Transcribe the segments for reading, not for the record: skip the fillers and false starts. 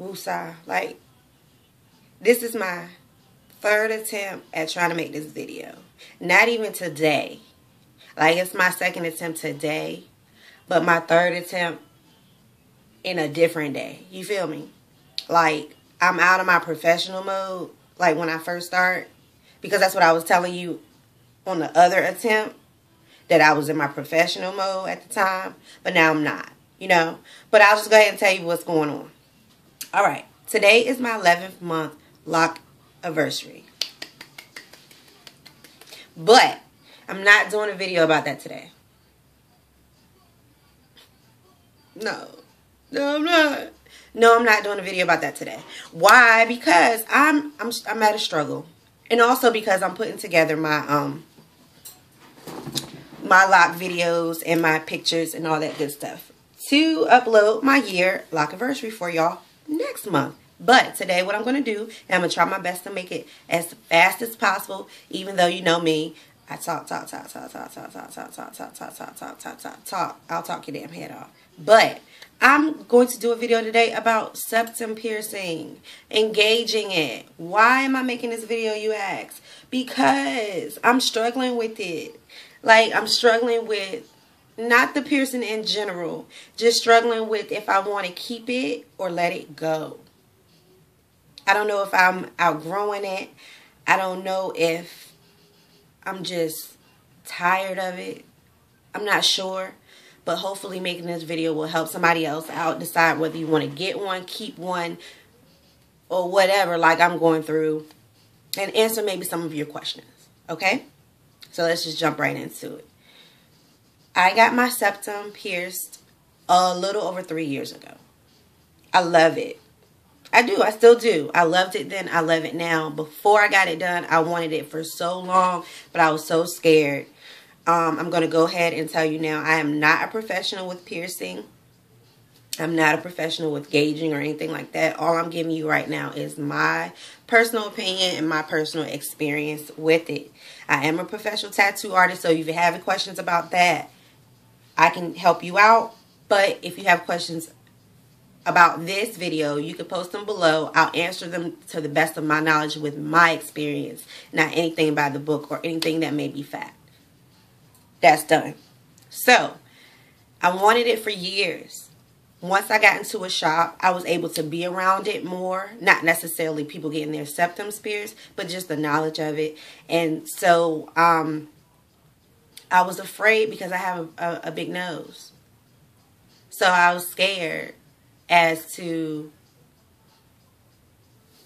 woosah. Like, this is my third attempt at trying to make this video. Not even today. Like, it's my second attempt today, but my third attempt in a different day. You feel me? Like, I'm out of my professional mode, like when I first start, because that's what I was telling you on the other attempt, that I was in my professional mode at the time, but now I'm not, you know. But I'll just go ahead and tell you what's going on. All right, today is my 11th month lock anniversary, but I'm not doing a video about that today. No, I'm not. No, I'm not doing a video about that today. Why? Because I'm at a struggle, and also because I'm putting together my my lock videos and my pictures and all that good stuff to upload my year lock anniversary for y'all next month. But today, what I'm going to do, and I'm going to try my best to make it as fast as possible, even though you know me, I talk. I'll talk your damn head off. But I'm going to do a video today about septum piercing, engaging it. Why am I making this video, you ask? Because I'm struggling with it. Like, I'm struggling with not the piercing in general, just struggling with if I want to keep it or let it go. I don't know if I'm outgrowing it. I don't know if I'm just tired of it. I'm not sure. But hopefully making this video will help somebody else out decide whether you want to get one, keep one, or whatever, like I'm going through, and answer maybe some of your questions. Okay? So let's just jump right into it. I got my septum pierced a little over 3 years ago. I love it. I do. I still do. I loved it then. I love it now. Before I got it done, I wanted it for so long, but I was so scared. I'm going to go ahead and tell you now, I am not a professional with piercing. I'm not a professional with gauging or anything like that. All I'm giving you right now is my personal opinion and my personal experience with it. I am a professional tattoo artist, so if you have any questions about that, I can help you out. But if you have questions about this video, you can post them below. I'll answer them to the best of my knowledge with my experience, not anything by the book or anything that may be fact. That's done. So, I wanted it for years. Once I got into a shop, I was able to be around it more. Not necessarily people getting their septum pierced, but just the knowledge of it. And so, I was afraid because I have a big nose. So, I was scared as to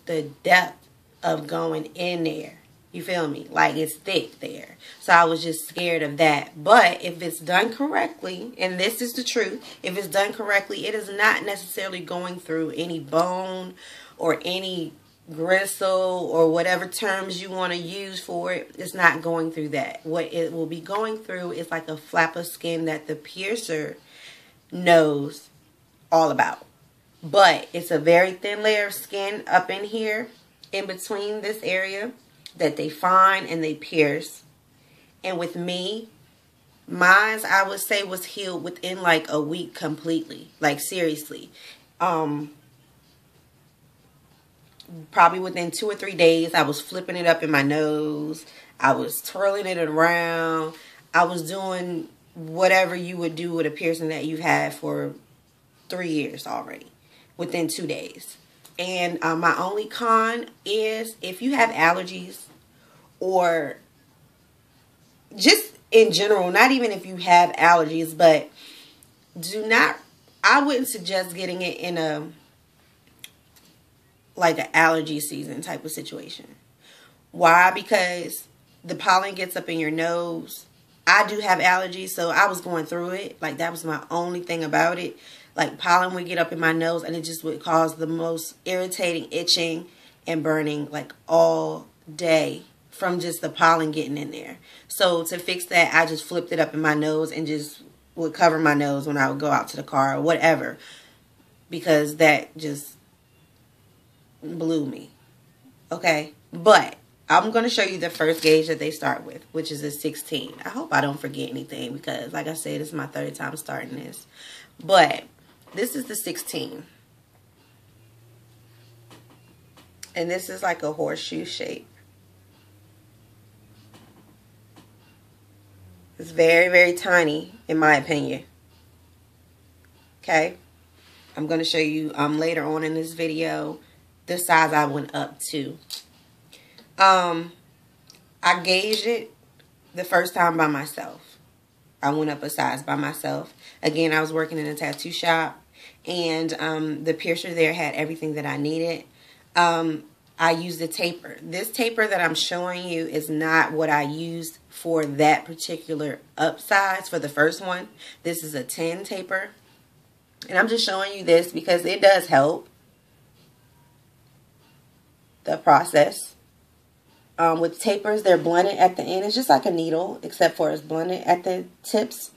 the depth of going in there. You feel me? Like, it's thick there. So I was just scared of that. But if it's done correctly, and this is the truth, if it's done correctly, it is not necessarily going through any bone or any gristle or whatever terms you want to use for it. It's not going through that. What it will be going through is like a flap of skin that the piercer knows all about. But it's a very thin layer of skin up in here, in between this area, that they find and they pierce. And with me, mine, I would say, was healed within like a week completely. Like, seriously. Probably within 2 or 3 days, I was flipping it up in my nose. I was twirling it around. I was doing whatever you would do with a piercing that you've had for 3 years already, within 2 days. And my only con is if you have allergies, or just in general, not even if you have allergies, but I wouldn't suggest getting it in like an allergy season type of situation. Why? Because the pollen gets up in your nose. I do have allergies, so I was going through it. Like, that was my only thing about it. Like, pollen would get up in my nose, and it just would cause the most irritating itching and burning, like, all day from just the pollen getting in there. So to fix that, I just flipped it up in my nose and just would cover my nose when I would go out to the car or whatever, because that just blew me. Okay? But I'm going to show you the first gauge that they start with, which is a 16. I hope I don't forget anything because, like I said, this is my third time starting this. But this is the 16. And this is like a horseshoe shape. It's very, very tiny in my opinion. Okay. I'm going to show you later on in this video the size I went up to. I gauged it the first time by myself. I went up a size by myself. Again, I was working in a tattoo shop, and the piercer there had everything that I needed. I used a taper. This taper that I'm showing you is not what I used for that particular up size for the first one. This is a 10 taper. And I'm just showing you this because it does help the process. With tapers, they're blunted at the end. It's just like a needle, except for it's blunted at the tips.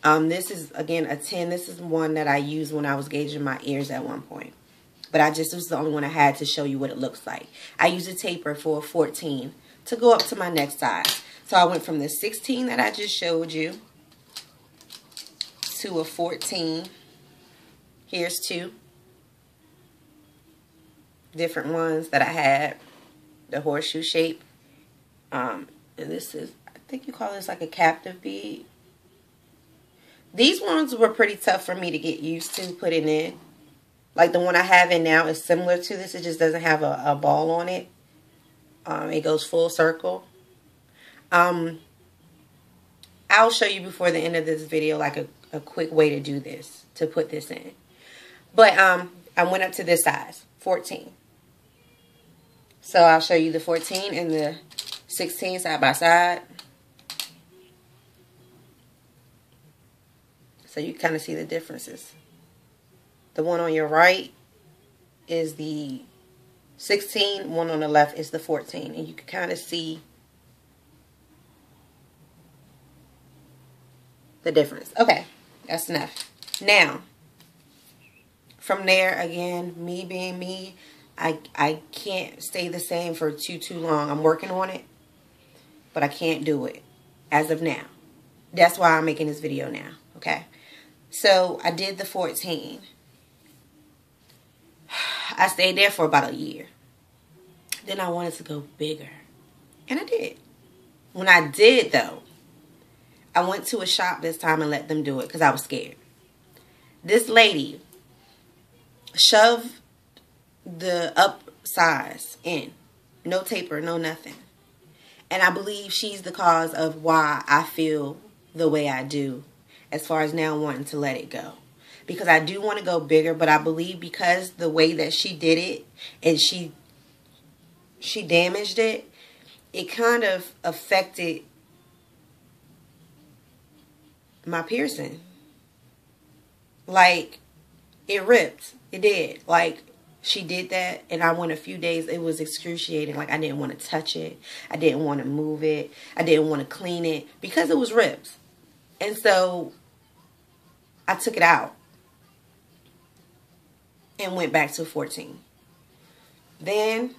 This is, again, a 10. This is one that I used when I was gauging my ears at one point. But this was the only one I had to show you what it looks like. I used a taper for a 14 to go up to my next size. So I went from the 16 that I just showed you to a 14. Here's two different ones that I had. The horseshoe shape. And this is, I think you call this like a captive bead. These ones were pretty tough for me to get used to putting in. Like the one I have in now is similar to this. It just doesn't have a ball on it. It goes full circle. I'll show you before the end of this video like a quick way to do this, to put this in. But I went up to this size, 14. So I'll show you the 14 and the 16 side by side. So you kind of see the differences. The one on your right is the 16. One on the left is the 14. And you can kind of see the difference. Okay, that's enough. Now, from there, again, me being me, I can't stay the same for too long. I'm working on it, but I can't do it as of now. That's why I'm making this video now, okay? So I did the 14. I stayed there for about a year. Then I wanted to go bigger, and I did. When I did, though, I went to a shop this time and let them do it because I was scared. This lady shoved the up size in. No taper, no nothing. And I believe she's the cause of why I feel the way I do as far as now wanting to let it go. Because I do want to go bigger, but I believe because the way that she did it and she damaged it, it kind of affected my piercing. Like, it ripped. It did. Like, she did that, and I went a few days. It was excruciating. Like, I didn't want to touch it. I didn't want to move it. I didn't want to clean it because it was ripped. And so I took it out and went back to 14. Then,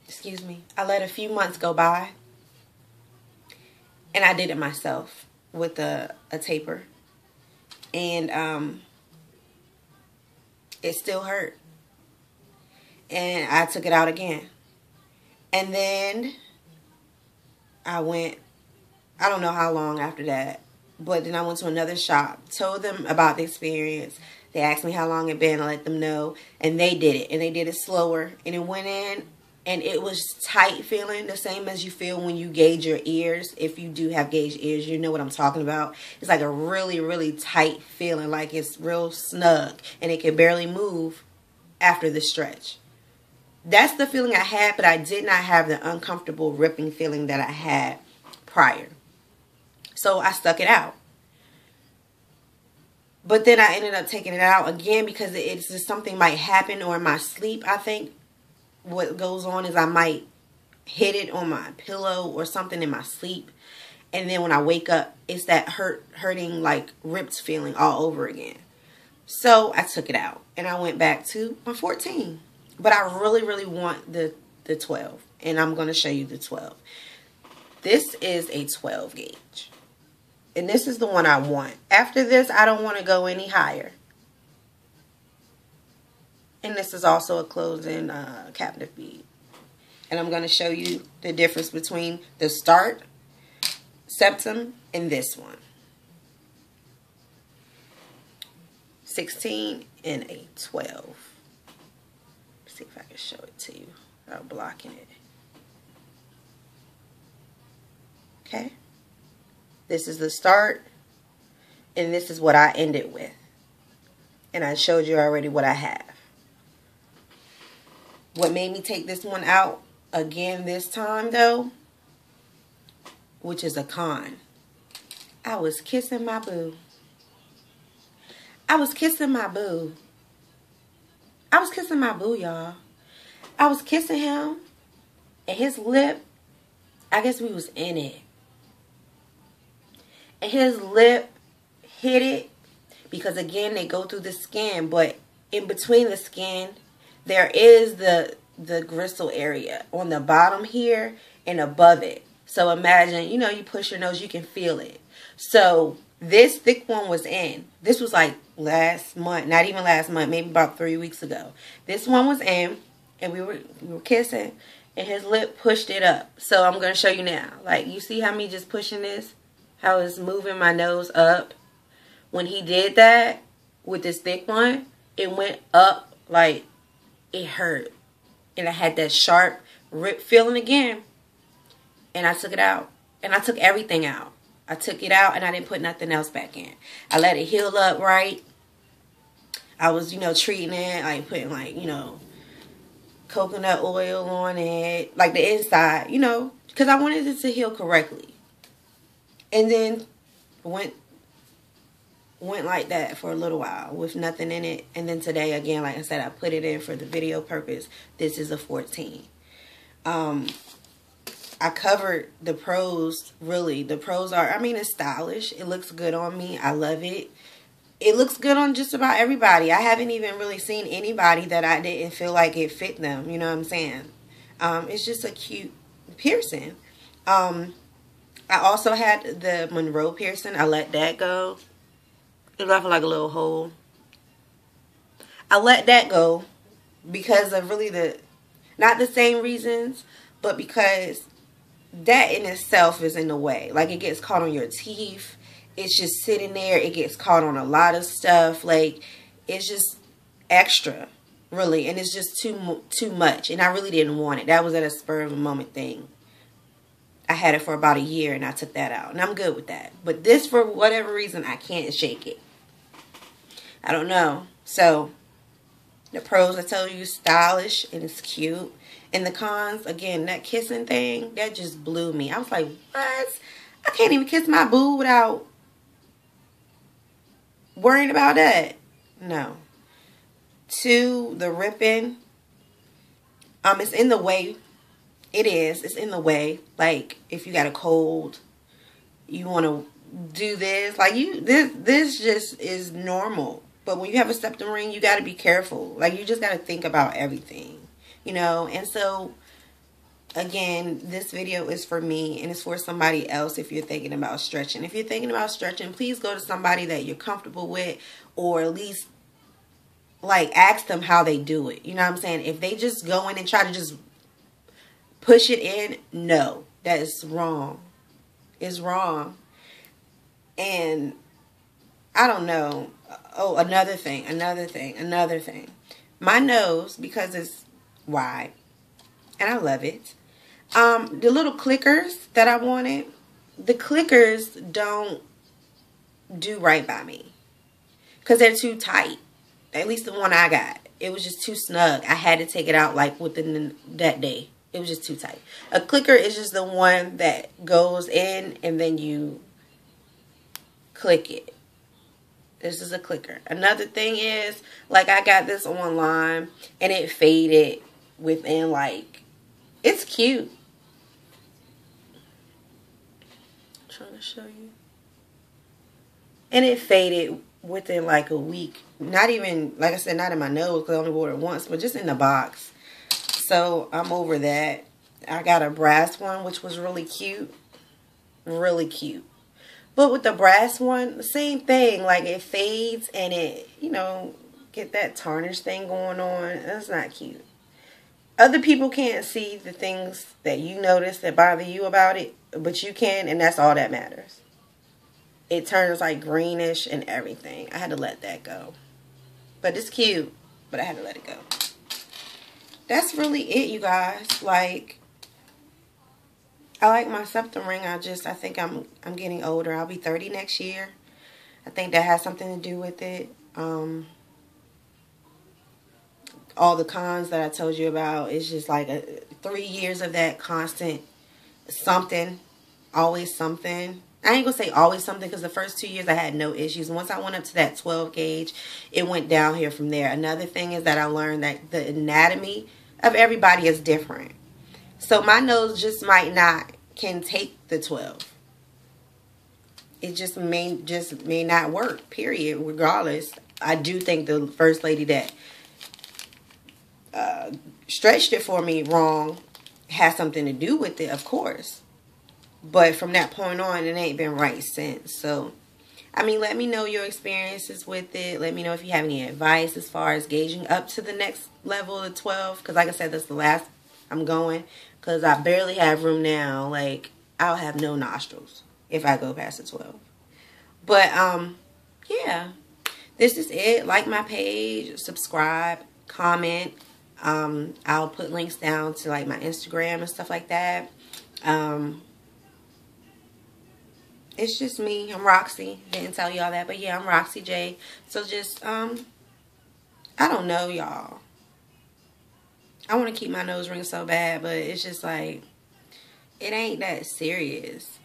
excuse me, I let a few months go by, and I did it myself with a taper. And it still hurt. And I took it out again. And then I went, I don't know how long after that, but then I went to another shop, told them about the experience. They asked me how long it been. I let them know, and they did it, and they did it slower, and it went in, and it was tight feeling, the same as you feel when you gauge your ears. If you do have gauged ears, you know what I'm talking about. It's like a really, really tight feeling, like it's real snug, and it can barely move after the stretch. That's the feeling I had, but I did not have the uncomfortable ripping feeling that I had prior. So I stuck it out. But then I ended up taking it out again because it's just something might happen, or in my sleep, I think what goes on is I might hit it on my pillow or something in my sleep. And then when I wake up, it's that hurting, like ripped feeling all over again. So I took it out and I went back to my 14. But I really, really want the 12. And I'm going to show you the 12. This is a 12 gauge. And this is the one I want. After this, I don't want to go any higher. And this is also a closing captive bead. And I'm going to show you the difference between the start septum and this one. 16 and a 12. Let's see if I can show it to you without blocking it. Okay. This is the start. And this is what I ended with. And I showed you already what I have. What made me take this one out again this time though, which is a con. I was kissing my boo. I was kissing my boo. I was kissing my boo, y'all. I was kissing him and his lip, I guess we was in it. And his lip hit it because again they go through the skin, but in between the skin there is the gristle area on the bottom here and above it. So imagine, you know, you push your nose, you can feel it. So this thick one was in. This was like last month, not even last month, maybe about 3 weeks ago. This one was in and we were kissing and his lip pushed it up. So I'm going to show you now. Like, you see how me just pushing this? How it's moving my nose up? When he did that with this thick one, it went up like it hurt. And I had that sharp rip feeling again. And I took it out. And I took everything out. I took it out and I didn't put nothing else back in. I let it heal up right. I was, you know, treating it, like putting like, you know, coconut oil on it. Like the inside, you know, because I wanted it to heal correctly. And then went like that for a little while with nothing in it. And then today, again, like I said, I put it in for the video purpose. This is a 14. I covered the pros, really. The pros are, I mean, it's stylish. It looks good on me. I love it. It looks good on just about everybody. I haven't even really seen anybody that I didn't feel like it fit them. You know what I'm saying? It's just a cute piercing. I also had the Monroe piercing. I let that go. It left like a little hole. I let that go because of really not the same reasons, but because that in itself is in the way. Like, it gets caught on your teeth. It's just sitting there. It gets caught on a lot of stuff. Like, it's just extra, really. And it's just too much. And I really didn't want it. That was at a spur of a moment thing. I had it for about a year and I took that out. And I'm good with that. But this, for whatever reason, I can't shake it. I don't know. So, the pros, I tell you, stylish and it's cute. And the cons, again, that kissing thing, that just blew me. I was like, what? I can't even kiss my boo without worrying about that. No. 2, the ripping. It's in the way. It is. It's in the way. Like, if you got a cold, you want to do this. Like, this just is normal. But when you have a septum ring, you got to be careful. Like, you just got to think about everything. You know, and so, again, this video is for me and it's for somebody else if you're thinking about stretching. If you're thinking about stretching, please go to somebody that you're comfortable with, or at least, like, ask them how they do it. You know what I'm saying? If they just go in and try to just push it in, no, that is wrong. It's wrong. And I don't know. Oh, another thing. My nose, because it's wide, and I love it. The little clickers that I wanted, the clickers don't do right by me because they're too tight. At least the one I got, it was just too snug. I had to take it out like within that day. It was just too tight. A clicker is just the one that goes in and then you click it. This is a clicker. Another thing is, like, I got this online and it faded within, like, it's cute. I'm trying to show you. And it faded within like a week. Not even, like I said, not in my nose because I only wore it once, but just in the box. So I'm over that. I got a brass one, which was really cute. Really cute. But with the brass one, the same thing. Like, it fades and it, you know, get that tarnish thing going on. That's not cute. Other people can't see the things that you notice that bother you about it, but you can, and that's all that matters. It turns like greenish and everything. I had to let that go. But it's cute, but I had to let it go. That's really it, you guys. Like, I like my septum ring. I think I'm getting older. I'll be 30 next year. I think that has something to do with it. All the cons that I told you about, it's just like 3 years of that constant something, always something. I ain't gonna say always something, because the first 2 years I had no issues. Once I went up to that 12 gauge, it went down here from there. Another thing is that I learned that the anatomy of everybody is different. So my nose just might not can take the 12. It just may not work, period, regardless. I do think the first lady that stretched it for me wrong has something to do with it, of course. But from that point on, it ain't been right since. So, I mean, let me know your experiences with it. Let me know if you have any advice as far as gauging up to the next level of 12. Because like I said, that's the last I'm going. Because I barely have room now. Like, I'll have no nostrils if I go past the 12. But, yeah. This is it. Like my page. Subscribe. Comment. I'll put links down to like my Instagram and stuff like that. It's just me. I'm Roxy. Didn't tell y'all that, but yeah, I'm Roxy J. So just I don't know, y'all. I want to keep my nose ring so bad, but it's just like, it ain't that serious.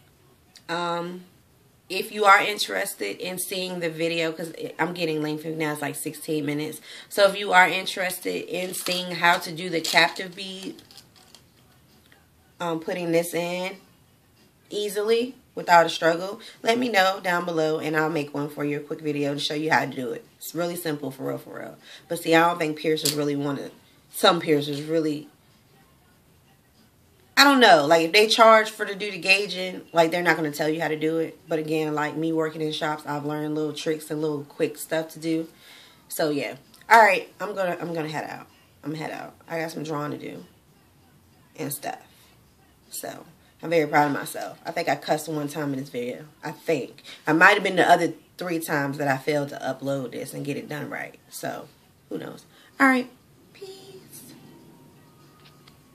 If you are interested in seeing the video, because I'm getting lengthy now, it's like 16 minutes. So if you are interested in seeing how to do the captive bead, putting this in easily without a struggle, let me know down below and I'll make one for you, a quick video to show you how to do it. It's really simple, for real, for real. But see, I don't think piercers really want to, some piercers really, I don't know, like if they charge for to do the gauging, like they're not going to tell you how to do it. But again, like me working in shops, I've learned little tricks and little quick stuff to do. So yeah. All right, I'm gonna head out. I'm head out. I got some drawing to do and stuff. So I'm very proud of myself. I think I cussed one time in this video. I think. I might have been the other 3 times that I failed to upload this and get it done right. So who knows? All right.